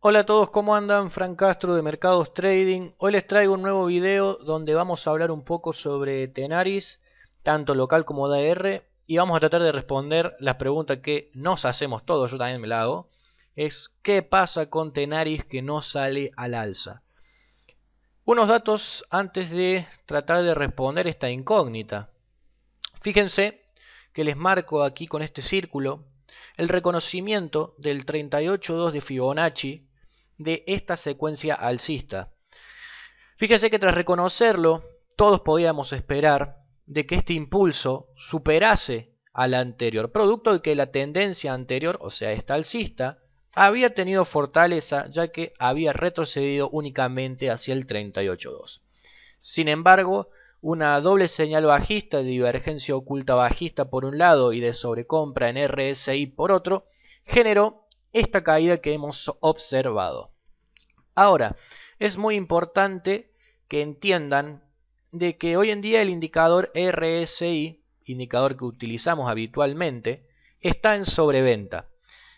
Hola a todos, ¿cómo andan? Frank Castro de Mercados Trading. Hoy les traigo un nuevo video donde vamos a hablar un poco sobre Tenaris, tanto local como DR, y vamos a tratar de responder las preguntas que nos hacemos todos, yo también me la hago. Es ¿qué pasa con Tenaris que no sale al alza? Unos datos antes de tratar de responder esta incógnita. Fíjense que les marco aquí con este círculo el reconocimiento del 38.2 de Fibonacci de esta secuencia alcista. Fíjense que tras reconocerlo, todos podíamos esperar de que este impulso superase al anterior, producto de que la tendencia anterior, o sea, esta alcista, había tenido fortaleza ya que había retrocedido únicamente hacia el 38.2. Sin embargo, una doble señal bajista de divergencia oculta bajista por un lado y de sobrecompra en RSI por otro, generó esta caída que hemos observado. Ahora, es muy importante que entiendan de que hoy en día el indicador RSI, indicador que utilizamos habitualmente, está en sobreventa.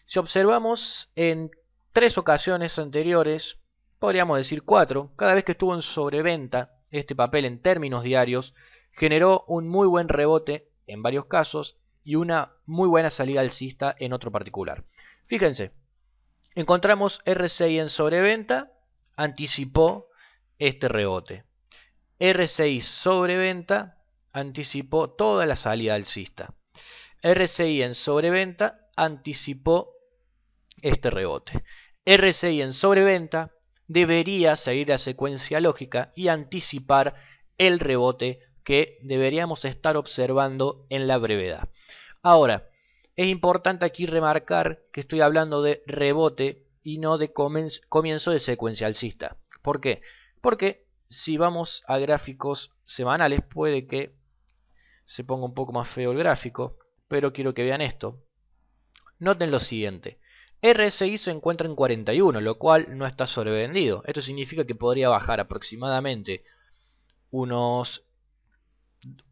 Si observamos en 3 ocasiones anteriores, podríamos decir 4, cada vez que estuvo en sobreventa, este papel en términos diarios generó un muy buen rebote en varios casos y una muy buena salida alcista en otro particular. Fíjense, encontramos RSI en sobreventa, anticipó este rebote. RSI sobreventa, anticipó toda la salida alcista. RSI en sobreventa, anticipó este rebote. RSI en sobreventa debería seguir la secuencia lógica y anticipar el rebote que deberíamos estar observando en la brevedad. Ahora, es importante aquí remarcar que estoy hablando de rebote y no de comienzo de secuencia alcista. ¿Por qué? Porque si vamos a gráficos semanales puede que se ponga un poco más feo el gráfico, pero quiero que vean esto. Noten lo siguiente. RSI se encuentra en 41, lo cual no está sobrevendido. Esto significa que podría bajar aproximadamente unos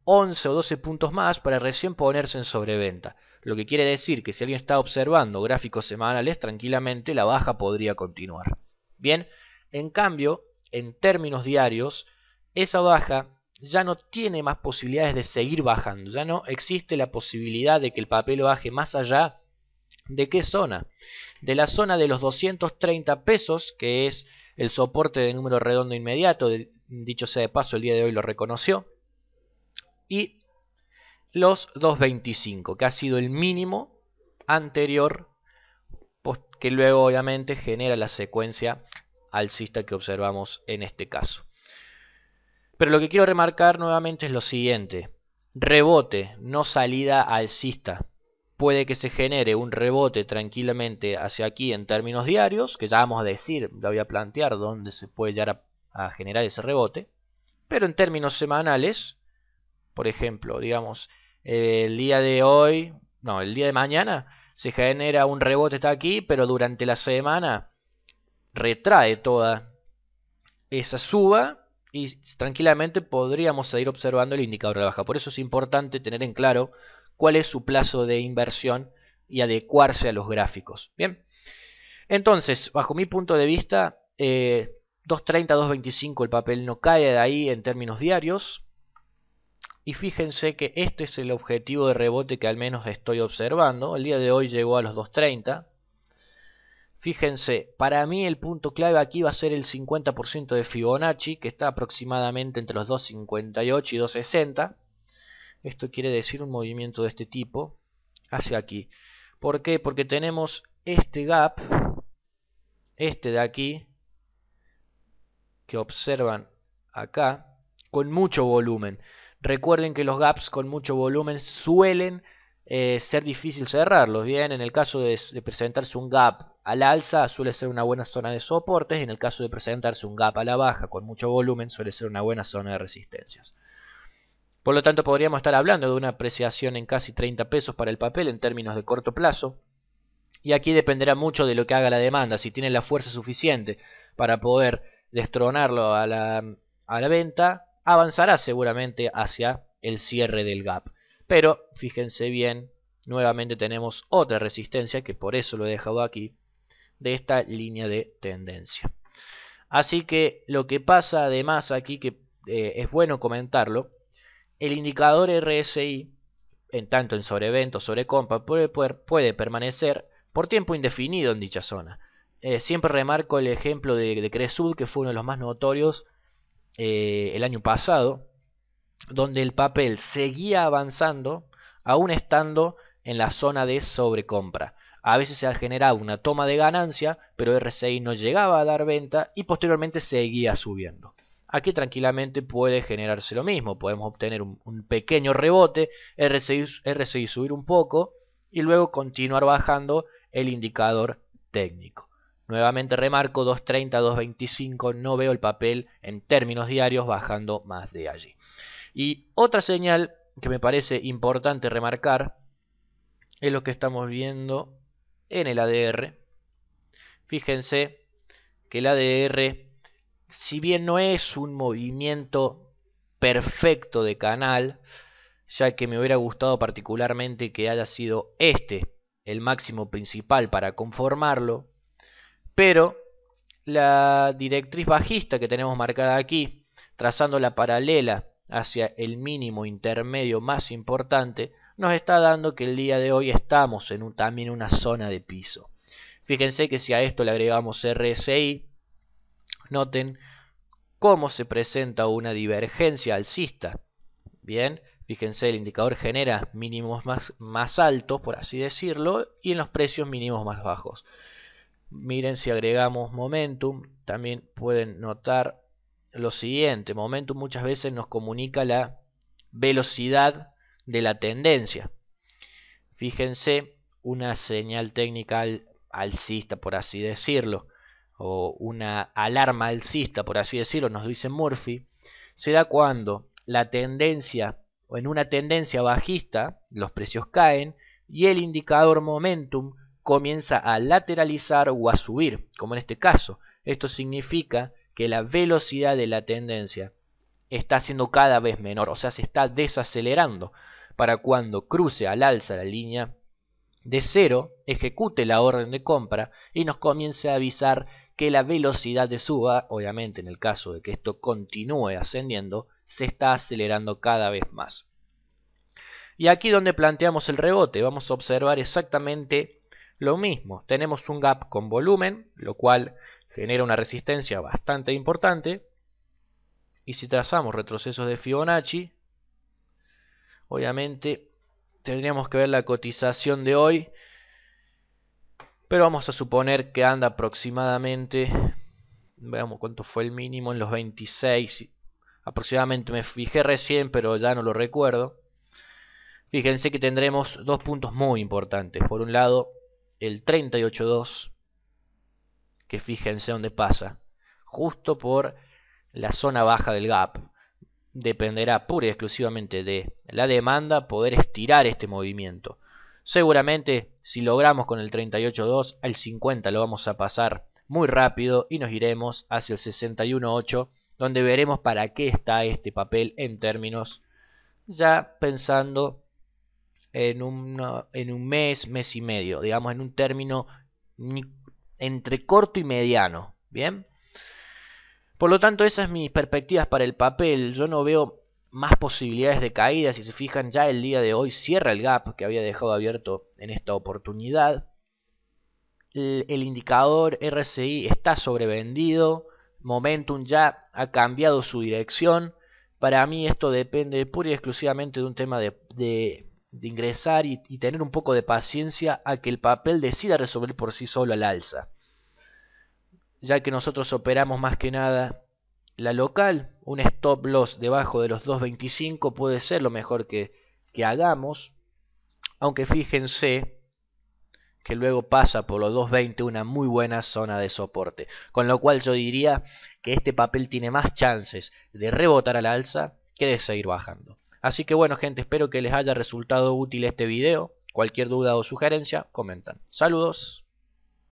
11 o 12 puntos más para recién ponerse en sobreventa. Lo que quiere decir que si alguien está observando gráficos semanales, tranquilamente la baja podría continuar. Bien, en cambio, en términos diarios, esa baja ya no tiene más posibilidades de seguir bajando. Ya no existe la posibilidad de que el papel baje más allá. ¿De qué zona? De la zona de los 230 pesos, que es el soporte de número redondo inmediato, dicho sea de paso, el día de hoy lo reconoció, y los 225, que ha sido el mínimo anterior, que luego obviamente genera la secuencia alcista que observamos en este caso. Pero lo que quiero remarcar nuevamente es lo siguiente: rebote, no salida alcista. Puede que se genere un rebote tranquilamente hacia aquí en términos diarios, que ya vamos a decir, ya voy a plantear dónde se puede llegar a generar ese rebote. Pero en términos semanales, por ejemplo, digamos, el día de hoy, no, el día de mañana se genera un rebote, está aquí, pero durante la semana retrae toda esa suba y tranquilamente podríamos seguir observando el indicador de baja. Por eso es importante tener en claro cuál es su plazo de inversión y adecuarse a los gráficos. Bien, entonces, bajo mi punto de vista, 2.30, 2.25 el papel no cae de ahí en términos diarios. Y fíjense que este es el objetivo de rebote que al menos estoy observando. El día de hoy llegó a los 2.30. Fíjense, para mí el punto clave aquí va a ser el 50% de Fibonacci, que está aproximadamente entre los 2.58 y 2.60. Esto quiere decir un movimiento de este tipo hacia aquí. ¿Por qué? Porque tenemos este gap, este de aquí, que observan acá, con mucho volumen. Recuerden que los gaps con mucho volumen suelen ser difícil cerrarlos. Bien, en el caso de presentarse un gap al alza suele ser una buena zona de soportes. En el caso de presentarse un gap a la baja con mucho volumen suele ser una buena zona de resistencias. Por lo tanto, podríamos estar hablando de una apreciación en casi 30 pesos para el papel en términos de corto plazo. Y aquí dependerá mucho de lo que haga la demanda. Si tiene la fuerza suficiente para poder destronarlo a la venta, avanzará seguramente hacia el cierre del gap. Pero fíjense bien, nuevamente tenemos otra resistencia, que por eso lo he dejado aquí, de esta línea de tendencia. Así que lo que pasa además aquí, que es bueno comentarlo, el indicador RSI, en tanto en sobreventa o sobrecompra, puede permanecer por tiempo indefinido en dicha zona. Siempre remarco el ejemplo de Cresud, que fue uno de los más notorios el año pasado, donde el papel seguía avanzando aún estando en la zona de sobrecompra. A veces se ha generado una toma de ganancia, pero RSI no llegaba a dar venta y posteriormente seguía subiendo. Aquí tranquilamente puede generarse lo mismo. Podemos obtener un pequeño rebote, RSI subir un poco y luego continuar bajando el indicador técnico. Nuevamente remarco 2.30, 2.25, no veo el papel en términos diarios bajando más de allí. Y otra señal que me parece importante remarcar es lo que estamos viendo en el ADR. Fíjense que el ADR, si bien no es un movimiento perfecto de canal, ya que me hubiera gustado particularmente que haya sido este el máximo principal para conformarlo, pero la directriz bajista que tenemos marcada aquí, trazando la paralela hacia el mínimo intermedio más importante, nos está dando que el día de hoy estamos en también una zona de piso. Fíjense que si a esto le agregamos RSI, noten cómo se presenta una divergencia alcista. Bien, fíjense, el indicador genera mínimos más altos, por así decirlo, y en los precios mínimos más bajos. Miren, si agregamos momentum, también pueden notar lo siguiente. Momentum muchas veces nos comunica la velocidad de la tendencia. Fíjense, una señal técnica alcista, por así decirlo, o una alarma alcista, por así decirlo, nos dice Murphy, se da cuando la tendencia, o en una tendencia bajista, los precios caen y el indicador momentum comienza a lateralizar o a subir, como en este caso. Esto significa que la velocidad de la tendencia está siendo cada vez menor, o sea, se está desacelerando, para cuando cruce al alza la línea de 0, ejecute la orden de compra y nos comience a avisar que la velocidad de suba, obviamente en el caso de que esto continúe ascendiendo, se está acelerando cada vez más. Y aquí donde planteamos el rebote, vamos a observar exactamente lo mismo. Tenemos un gap con volumen, lo cual genera una resistencia bastante importante. Y si trazamos retrocesos de Fibonacci, obviamente tendríamos que ver la cotización de hoy, pero vamos a suponer que anda aproximadamente, veamos cuánto fue el mínimo, en los 26 aproximadamente. Me fijé recién, pero ya no lo recuerdo. Fíjense que tendremos dos puntos muy importantes. Por un lado, el 38.2, que fíjense dónde pasa, justo por la zona baja del gap. Dependerá pura y exclusivamente de la demanda poder estirar este movimiento. Seguramente si logramos con el 38.2 al 50 lo vamos a pasar muy rápido y nos iremos hacia el 61.8, donde veremos para qué está este papel en términos, ya pensando en un mes, mes y medio, digamos en un término entre corto y mediano. Bien, por lo tanto esas son mis perspectivas para el papel. Yo no veo más posibilidades de caída. Si se fijan, ya el día de hoy cierra el gap que había dejado abierto en esta oportunidad. El indicador RSI está sobrevendido, Momentum ya ha cambiado su dirección. Para mí esto depende pura y exclusivamente de un tema de ingresar y tener un poco de paciencia a que el papel decida resolver por sí solo al alza, ya que nosotros operamos más que nada la local. Un stop loss debajo de los 2.25 puede ser lo mejor que hagamos, aunque fíjense que luego pasa por los 2.20, una muy buena zona de soporte, con lo cual yo diría que este papel tiene más chances de rebotar al alza que de seguir bajando. Así que bueno, gente, espero que les haya resultado útil este video. Cualquier duda o sugerencia, comentan. Saludos.